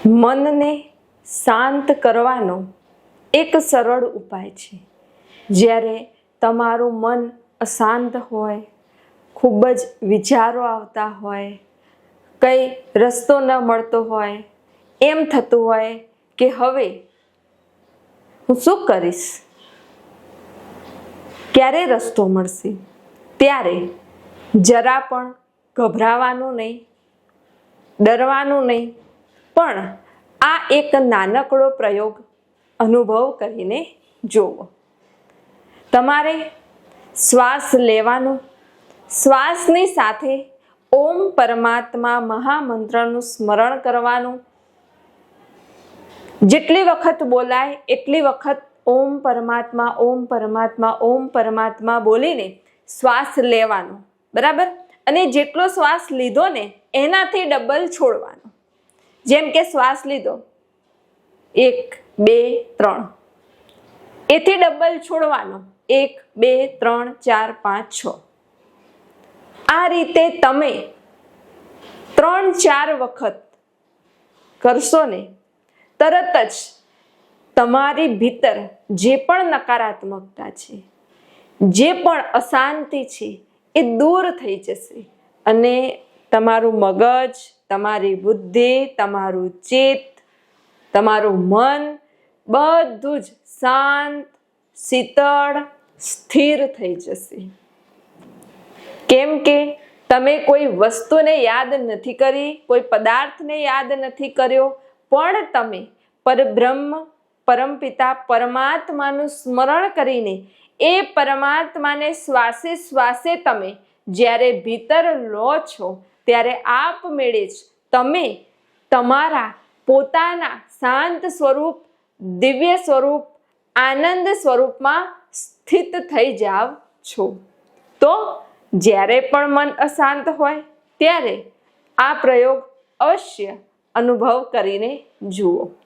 મનને શાંત કરવાનો એક સરળ ઉપાય છે. જ્યારે તમારું મન અશાંત હોય, ખૂબ જ વિચારો આવતા હોય, કંઈ રસ્તો ન મળતો હોય, એમ થતું હોય કે હવે હું શું કરીશ, ક્યારે રસ્તો મળશે, ત્યારે જરા પણ ગભરાવાનું નહીં, ડરવાનું નહીં, પણ આ એક નાનકડો પ્રયોગ અનુભવ કરીને જોવો. તમારે શ્વાસ લેવાનો, શ્વાસની સાથે ઓમ પરમાત્મા મહામંત્રનું સ્મરણ કરવાનું. જેટલી વખત બોલાય એટલી વખત ઓમ પરમાત્મા, ઓમ પરમાત્મા, ઓમ પરમાત્મા બોલીને શ્વાસ લેવાનો, બરાબર? અને જેટલો શ્વાસ લીધો ને એનાથી ડબલ છોડવાનો. જેમ કે શ્વાસ લીધો 1, 2, 3, એથી ડબલ છોડવાનો 1, 2, 3, 4, 5, 6. આ રીતે તમે 3-4 વખત કરશો ને તરત જ તમારી ભીતર જે પણ નકારાત્મકતા છે, જે પણ અશાંતિ છે, એ દૂર થઈ જશે અને તમારું મગજ, તમારી બુદ્ધિ, તમારું ચિત્ત, તમારું મન બધું જ શાંત, શીતળ, સ્થિર થઈ જશે. કેમ કે તમે કોઈ વસ્તુને યાદ નથી કરી, કોઈ પદાર્થને યાદ નથી કર્યો, પણ તમે પરબ્રહ્મ, પરમપિતા પરમાત્માનું સ્મરણ કરીને એ પરમાત્માને શ્વાસે શ્વાસે તમે જ્યારે ભીતર લો છો ત્યારે આપમેળે જ તમે તમારા પોતાના શાંત સ્વરૂપ, દિવ્ય સ્વરૂપ, આનંદ સ્વરૂપમાં સ્થિત થઈ જાવ છો. તો જ્યારે પણ મન અશાંત હોય ત્યારે આ પ્રયોગ અવશ્ય અનુભવ કરીને જુઓ.